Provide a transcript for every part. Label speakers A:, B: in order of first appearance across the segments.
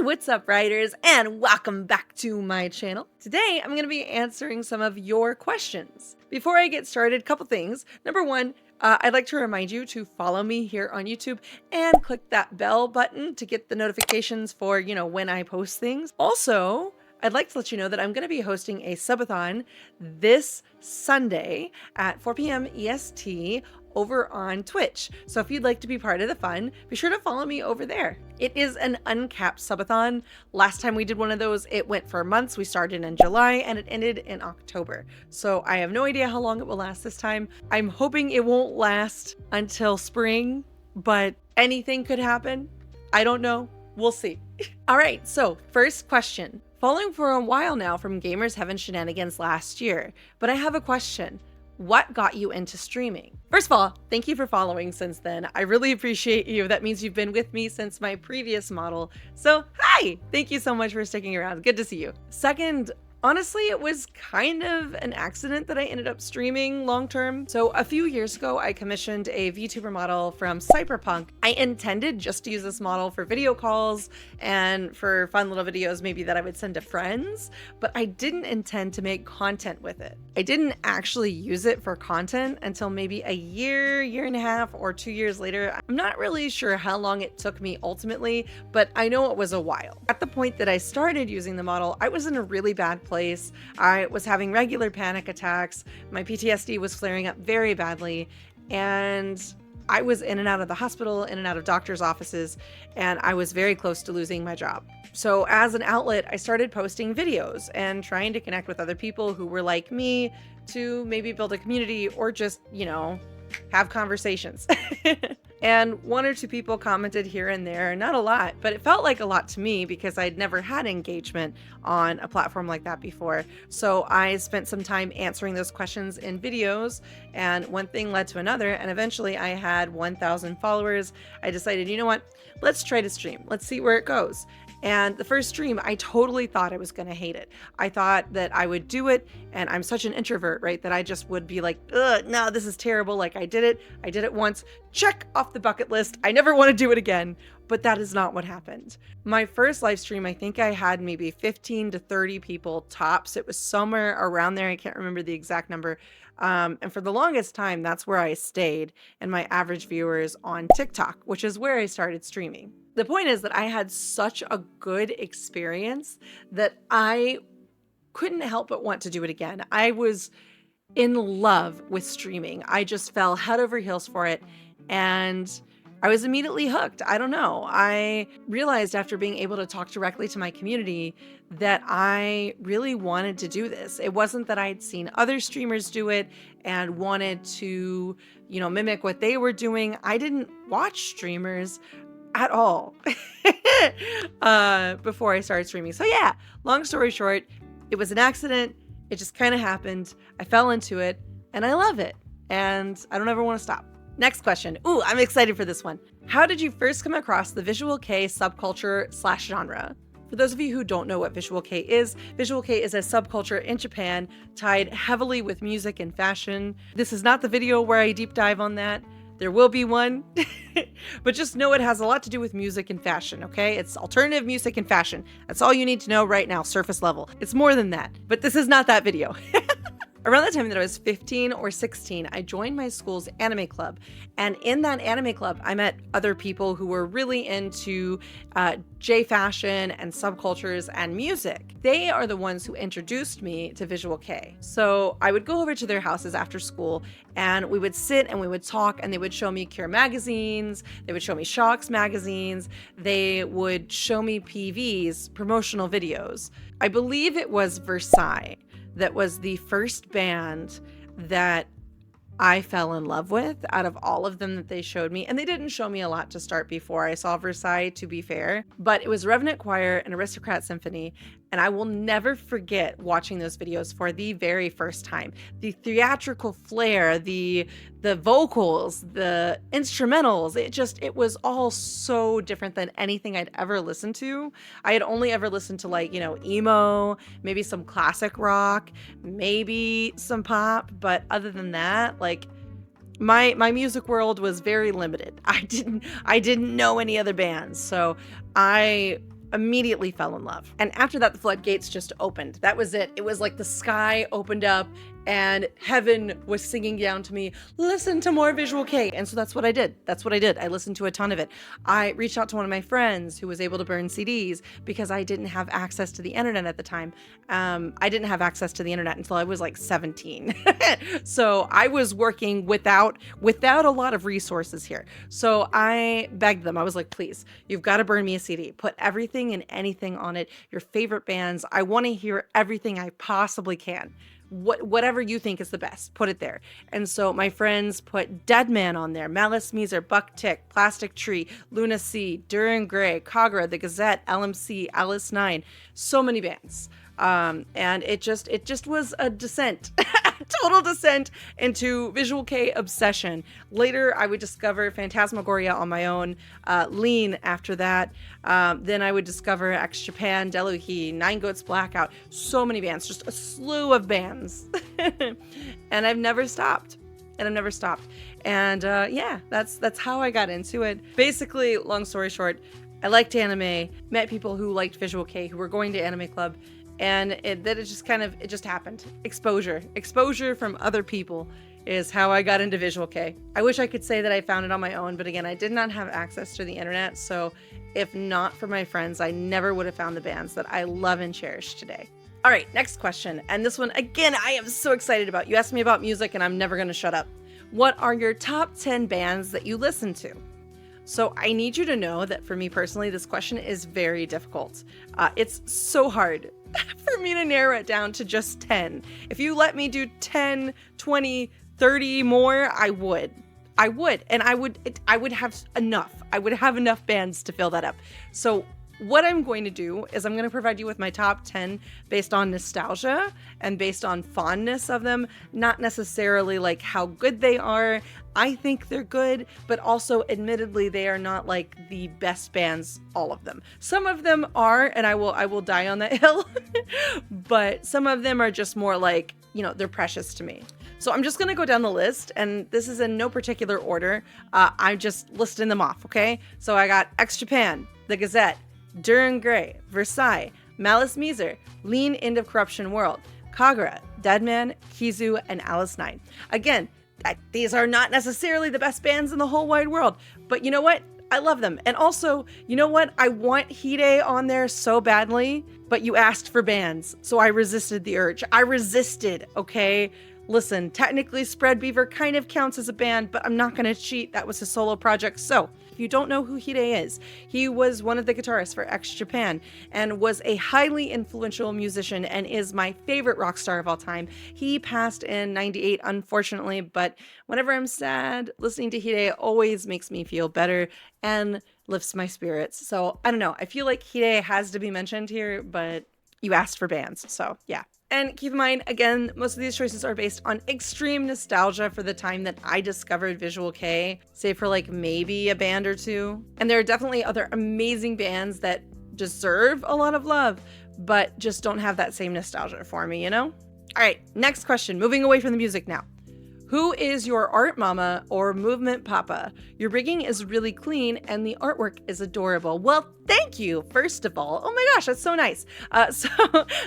A: What's up, writers, and welcome back to my channel. Today, I'm going to be answering some of your questions. Before I get started, a couple things. Number one, I'd like to remind you to follow me here on YouTube and click that bell button to get the notifications for, when I post things. Also, I'd like to let you know that I'm going to be hosting a subathon this Sunday at 4 p.m. EST over on Twitch. So if you'd like to be part of the fun, be sure to follow me over there. It is an uncapped subathon. Last time we did one of those, it went for months. We started in July and it ended in October. So I have no idea how long it will last this time. I'm hoping it won't last until spring, but anything could happen. I don't know. We'll see. All right, so first question. Following for a while now from Gamers Heaven Shenanigans last year, but I have a question. What got you into streaming? First of all, thank you for following since then. I really appreciate you. That means you've been with me since my previous model. So hi, thank you so much for sticking around. Good to see you. Second, honestly, it was kind of an accident that I ended up streaming long term. So a few years ago, I commissioned a VTuber model from Cyberpunk. I intended just to use this model for video calls and for fun little videos maybe that I would send to friends, but I didn't intend to make content with it. I didn't actually use it for content until maybe a year and a half, or 2 years later. I'm not really sure how long it took me ultimately, but I know it was a while. At the point that I started using the model, I was in a really bad place. I was having regular panic attacks. My PTSD was flaring up very badly, and I was in and out of the hospital, in and out of doctor's offices, and I was very close to losing my job. So as an outlet, I started posting videos and trying to connect with other people who were like me to maybe build a community or just, have conversations. And one or two people commented here and there, not a lot, but it felt like a lot to me because I'd never had engagement on a platform like that before. So I spent some time answering those questions in videos, and one thing led to another, and eventually I had 1,000 followers. I decided, you know what, let's try to stream. Let's see where it goes. And the first stream, I totally thought I was going to hate it. I thought that I would do it, and I'm such an introvert, right, that I just would be like, ugh, no, this is terrible. Like, I did it once, check off the bucket list. I never want to do it again. But that is not what happened. My first live stream, I think I had maybe 15 to 30 people tops. It was somewhere around there. I can't remember the exact number. And for the longest time, that's where I stayed, and my average viewers on TikTok, which is where I started streaming. The point is that I had such a good experience that I couldn't help but want to do it again. I was in love with streaming. I just fell head over heels for it, and I was immediately hooked. I don't know. I realized after being able to talk directly to my community that I really wanted to do this. It wasn't that I'd seen other streamers do it and wanted to, mimic what they were doing. I didn't watch streamers at all before I started streaming. So yeah, long story short, it was an accident. It just kind of happened. I fell into it and I love it. And I don't ever want to stop. Next question. Ooh, I'm excited for this one. How did you first come across the visual kei subculture/genre? For those of you who don't know what visual kei is a subculture in Japan tied heavily with music and fashion. This is not the video where I deep dive on that. There will be one, but just know it has a lot to do with music and fashion, okay? It's alternative music and fashion. That's all you need to know right now, surface level. It's more than that, but this is not that video. Around the time that I was 15 or 16, I joined my school's anime club. And in that anime club, I met other people who were really into J-fashion and subcultures and music. They are the ones who introduced me to visual kei. So I would go over to their houses after school, and we would sit and we would talk, and they would show me Cure magazines. They would show me Shocks magazines. They would show me PVs, promotional videos. I believe it was Versailles that was the first band that I fell in love with out of all of them that they showed me. And they didn't show me a lot to start before I saw Versailles, to be fair, but it was Revenant Choir and Aristocrat Symphony. And I will never forget watching those videos for the very first time. The theatrical flair, the vocals, the instrumentals, it was all so different than anything I'd ever listened to. I had only ever listened to emo, maybe some classic rock, maybe some pop, but other than that, my music world was very limited. I didn't know any other bands. So I immediately fell in love. And after that, the floodgates just opened. That was it. It was like the sky opened up and heaven was singing down to me, listen to more Visual Kei. And so that's what I did. That's what I did. I listened to a ton of it. I reached out to one of my friends who was able to burn CDs because I didn't have access to the internet at the time. I didn't have access to the internet until I was like 17. So I was working without a lot of resources here. So I begged them. I was like, please, you've got to burn me a CD. Put everything and anything on it. Your favorite bands. I want to hear everything I possibly can. Whatever you think is the best, put it there. And so my friends put Deadman on there, 𝙁𝙊𝙄𝙃𝙃, 𝙁𝙁𝙃𝙃, Plastic Tree, Luna C, 𝙁𝙊𝙄𝙃𝙃, 𝙁𝙁𝙃, the Gazette, LMC, 𝙁𝙊𝙄, so many bands. And it just was a descent, total descent into Visual Kei obsession. Later, I would discover Phantasmagoria on my own, Lean after that. Then I would discover 𝙁𝙃𝙃, 𝙊𝙄𝙃, Nine Goats Blackout, so many bands, just a slew of bands. And I've never stopped. And yeah, that's how I got into it. Basically, long story short, I liked anime, met people who liked Visual Kei, who were going to anime club, and it just happened. Exposure from other people is how I got into Visual Kei. I wish I could say that I found it on my own, but again, I did not have access to the internet, so if not for my friends, I never would have found the bands that I love and cherish today. All right, next question. And this one, again, I am so excited about. You asked me about music and I'm never gonna shut up. What are your top 10 bands that you listen to? So I need you to know that for me personally, this question is very difficult. It's so hard for me to narrow it down to just 10. If you let me do 10, 20, 30 more, I would. And I would have enough. I would have enough bands to fill that up. So what I'm going to do is I'm going to provide you with my top 10 based on nostalgia and based on fondness of them, not necessarily like how good they are. I think they're good, but also admittedly they are not like the best bands, all of them. Some of them are, and I will die on that hill, but some of them are just more like, you know, they're precious to me. So I'm just going to go down the list, and this is in no particular order. I'm just listing them off, okay? So I got 𝙁Japan, the Gazette, 𝙁𝙁𝙃, Versailles, Malice Miser, Lean End of Corruption World, 𝙁𝙁𝙃, Deadman, 𝙁𝙁𝙃, and �10⁻⁹. Again, these are not necessarily the best bands in the whole wide world, but you know what? I love them. And also, you know what? I want 𝙁𝙃 on there so badly, but you asked for bands, so I resisted the urge. I resisted, okay? Listen, technically Spread Beaver kind of counts as a band, but I'm not going to cheat. That was his solo project. So if you don't know who 𝙁𝙃 is, he was one of the guitarists for 𝙁Japan and was a highly influential musician and is my favorite rock star of all time. He passed in '98, unfortunately, but whenever I'm sad, listening to 𝙁𝙃 always makes me feel better and lifts my spirits. So I don't know. I feel like 𝙁𝙃 has to be mentioned here, but you asked for bands. So yeah. And keep in mind, again, most of these choices are based on extreme nostalgia for the time that I discovered Visual Kei, save for like maybe a band or two. And there are definitely other amazing bands that deserve a lot of love, but just don't have that same nostalgia for me, you know? All right, next question, moving away from the music now. Who is your art mama or movement papa? Your rigging is really clean and the artwork is adorable. Well, thank you, first of all. Oh my gosh, that's so nice. So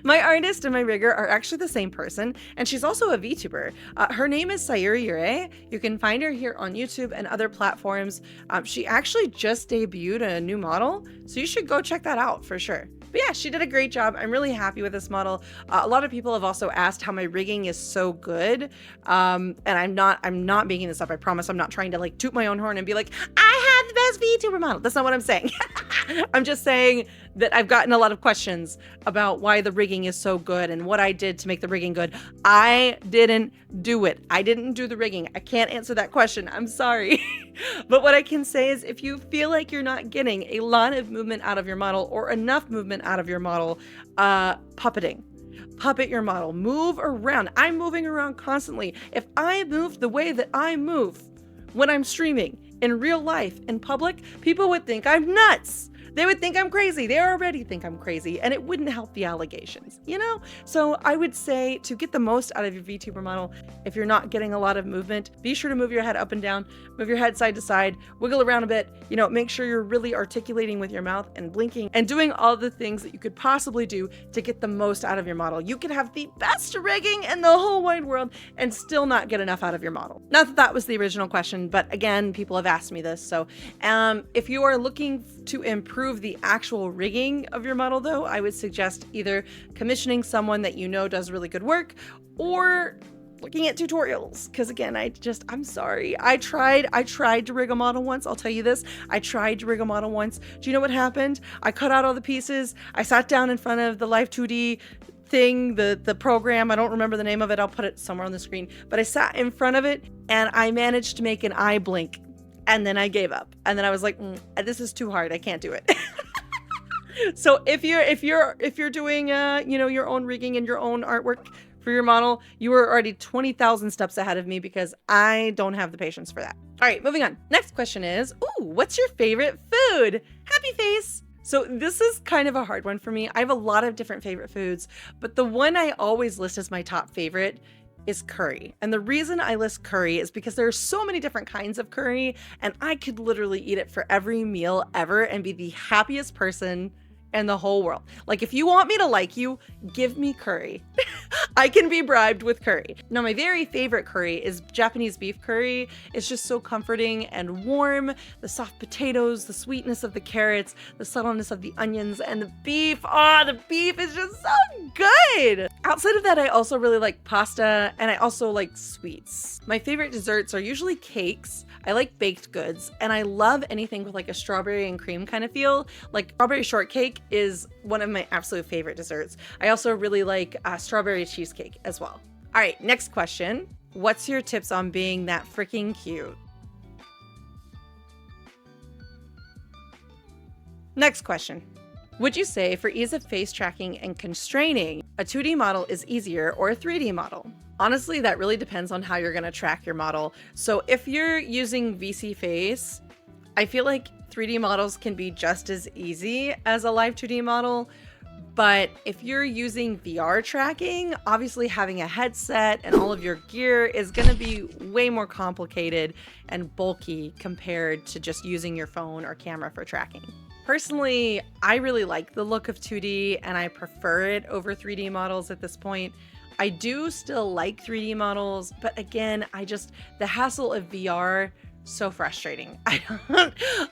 A: my artist and my rigger are actually the same person, and she's also a VTuber. Her name is Sayuri Yurei. You can find her here on YouTube and other platforms. She actually just debuted a new model, so you should go check that out for sure. But yeah, she did a great job. I'm really happy with this model. A lot of people have also asked how my rigging is so good. And I'm not making this up. I promise I'm not trying to like toot my own horn and be like, I have the best VTuber model. That's not what I'm saying. I'm just saying that I've gotten a lot of questions about why the rigging is so good and what I did to make the rigging good. I didn't do it. I didn't do the rigging. I can't answer that question. I'm sorry. But what I can say is if you feel like you're not getting a lot of movement out of your model or enough movement out of your model, puppeting. Puppet your model. Move around. I'm moving around constantly. If I moved the way that I move when I'm streaming in real life in public, people would think I'm nuts. they would think I'm crazy. They already think I'm crazy, and it wouldn't help the allegations, you know? So I would say to get the most out of your VTuber model, if you're not getting a lot of movement, be sure to move your head up and down, move your head side to side, wiggle around a bit, you know, make sure you're really articulating with your mouth and blinking and doing all the things that you could possibly do to get the most out of your model. You could have the best rigging in the whole wide world and still not get enough out of your model. Not that that was the original question, but again, people have asked me this. So if you are looking to improve the actual rigging of your model though, I would suggest either commissioning someone that you know does really good work or looking at tutorials. Because again, I'm sorry. I tried to rig a model once. I'll tell you this. I tried to rig a model once. Do you know what happened? I cut out all the pieces. I sat down in front of the Live 2D thing, the program. I don't remember the name of it. I'll put it somewhere on the screen. But I sat in front of it and I managed to make an eye blink. And then I gave up. And then I was like, this is too hard. I can't do it. So if you're doing you know, your own rigging and your own artwork for your model, you are already 20,000 steps ahead of me because I don't have the patience for that. All right, moving on. Next question is, ooh, what's your favorite food? Happy face. So this is kind of a hard one for me. I have a lot of different favorite foods, but the one I always list as my top favorite is curry. And the reason I list curry is because there are so many different kinds of curry, and I could literally eat it for every meal ever and be the happiest person in the whole world. Like, if you want me to like you, give me curry. I can be bribed with curry. Now, my very favorite curry is Japanese beef curry. It's just so comforting and warm. The soft potatoes, the sweetness of the carrots, the subtleness of the onions, and the beef. Oh, the beef is just so good. Outside of that, I also really like pasta, and I also like sweets. My favorite desserts are usually cakes. I like baked goods, and I love anything with like a strawberry and cream kind of feel. Like strawberry shortcake is one of my absolute favorite desserts. I also really like strawberry cheesecake as well. All right, next question. What's your tips on being that freaking cute? Next question. Would you say for ease of face tracking and constraining, a 2D model is easier or a 3D model? Honestly, that really depends on how you're going to track your model. So if you're using VC Face, I feel like 3D models can be just as easy as a live 2D model. But if you're using VR tracking, obviously having a headset and all of your gear is going to be way more complicated and bulky compared to just using your phone or camera for tracking. Personally, I really like the look of 2D and I prefer it over 3D models at this point. I do still like 3D models, but again, the hassle of VR, so frustrating.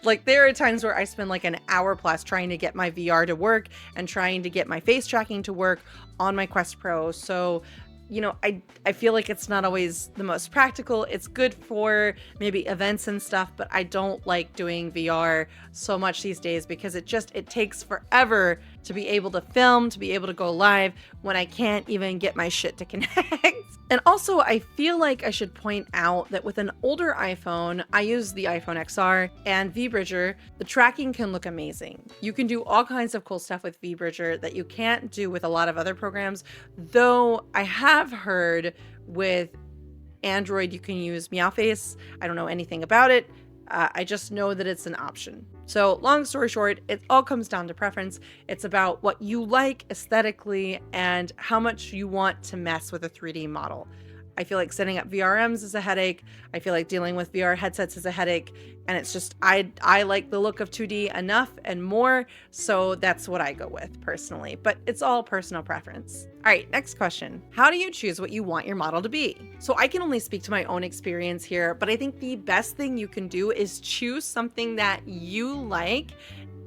A: Like, there are times where I spend like an hour plus trying to get my VR to work and trying to get my face tracking to work on my Quest Pro. So, you know, I feel like it's not always the most practical. It's good for maybe events and stuff, but I don't like doing VR so much these days because it takes forever to be able to film, to be able to go live when I can't even get my shit to connect. And also, I feel like I should point out that with an older iPhone, I use the iPhone XR and VBridger, the tracking can look amazing. You can do all kinds of cool stuff with VBridger that you can't do with a lot of other programs, though I have heard with Android you can use Meowface. I don't know anything about it. I just know that it's an option. So long story short, it all comes down to preference. It's about what you like aesthetically and how much you want to mess with a 3D model. I feel like setting up VRMs is a headache. I feel like dealing with VR headsets is a headache. And it's just, I like the look of 2D enough and more. So that's what I go with personally, but it's all personal preference. All right, next question. How do you choose what you want your model to be? So I can only speak to my own experience here, but I think the best thing you can do is choose something that you like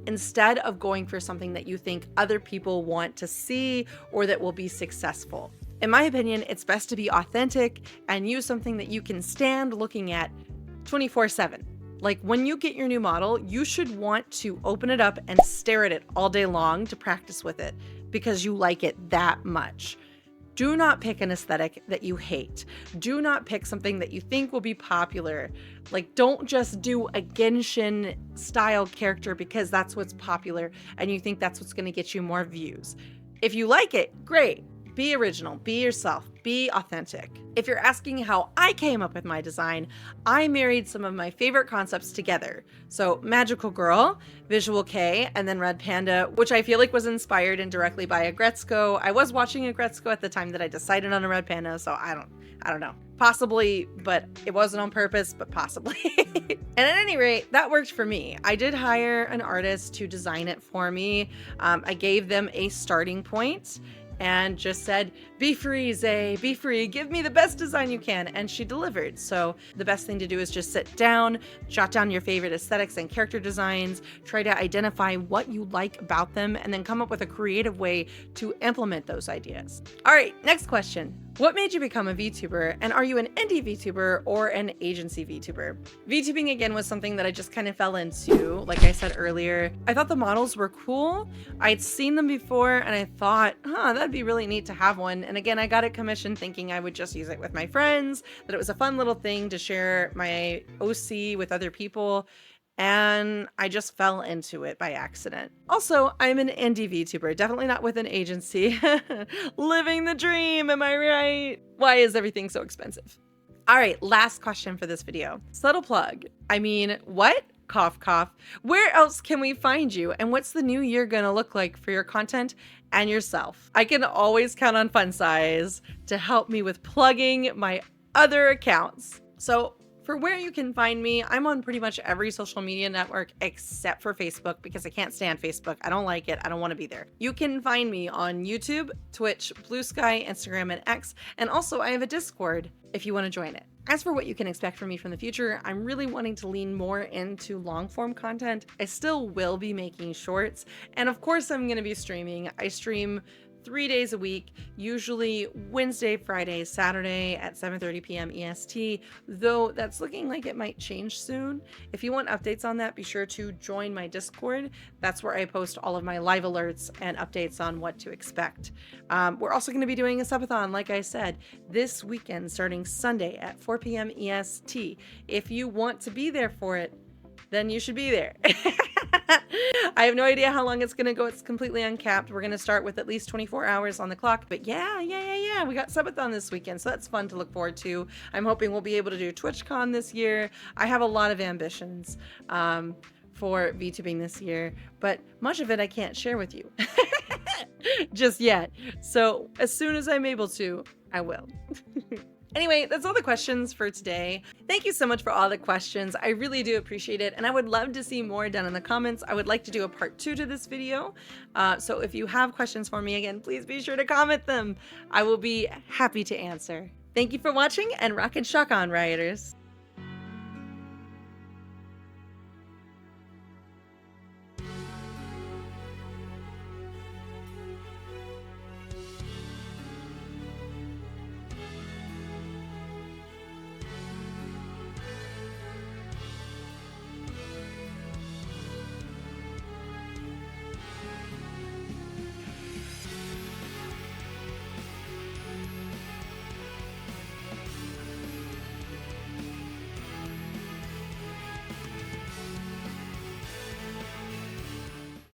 A: instead of going for something that you think other people want to see or that will be successful. In my opinion, it's best to be authentic and use something that you can stand looking at 24/7. Like, when you get your new model, you should want to open it up and stare at it all day long to practice with it because you like it that much. Do not pick an aesthetic that you hate. Do not pick something that you think will be popular. Like, don't just do a Genshin style character because that's what's popular and you think that's what's going to get you more views. If you like it, great. Be original, be yourself, be authentic. If you're asking how I came up with my design, I married some of my favorite concepts together. So Magical Girl, 𝙊𝙄𝙃, and then Red Panda, which I feel like was inspired indirectly by @𝙁𝙊𝙃𝙃. I was watching 𝙁𝙁𝙃 at the time that I decided on a Red Panda, so I don't know. Possibly, but it wasn't on purpose, but possibly. And at any rate, that worked for me. I did hire an artist to design it for me. I gave them a starting point and just said, be free, 𝙂, be free, give me the best design you can. And she delivered. So the best thing to do is just sit down, jot down your favorite aesthetics and character designs, try to identify what you like about them, and then come up with a creative way to implement those ideas. All right, next question. What made you become a VTuber, and are you an indie VTuber or an agency VTuber? VTubing, again, was something that I just kind of fell into. Like I said earlier, I thought the models were cool. I'd seen them before and I thought, that'd be really neat to have one. And again, I got it commissioned thinking I would just use it with my friends, that it was a fun little thing to share my OC with other people. And I just fell into it by accident. Also, I'm an indie VTuber, definitely not with an agency. Living the dream, am I right? Why is everything so expensive? All right, last question for this video. Subtle plug. I mean, what? Cough, cough. Where else can we find you? And what's the new year gonna look like for your content and yourself? I can always count on Fun Size to help me with plugging my other accounts. So for where you can find me, I'm on pretty much every social media network except for Facebook because I can't stand Facebook. I don't like it. I don't want to be there. You can find me on YouTube, Twitch, Blue Sky, Instagram, and X. And also I have a Discord if you want to join it. As for what you can expect from me from the future, I'm really wanting to lean more into long form content. I still will be making shorts. And of course I'm going to be streaming. I stream 3 days a week, usually Wednesday, Friday, Saturday at 7:30 p.m. EST, though that's looking like it might change soon. If you want updates on that, be sure to join my Discord. That's where I post all of my live alerts and updates on what to expect. We're also going to be doing a Subathon, like I said, this weekend starting Sunday at 4 p.m. EST. If you want to be there for it, then you should be there. I have no idea how long it's going to go. It's completely uncapped. We're going to start with at least 24 hours on the clock. But yeah. We got Subathon this weekend, so that's fun to look forward to. I'm hoping we'll be able to do TwitchCon this year. I have a lot of ambitions for VTubing this year, but much of it I can't share with you just yet. So as soon as I'm able to, I will. Anyway, that's all the questions for today. Thank you so much for all the questions. I really do appreciate it, and I would love to see more down in the comments. I would like to do a part 2 to this video. So if you have questions for me, again, please be sure to comment them. I will be happy to answer. Thank you for watching, and rock and shock on, Rioters.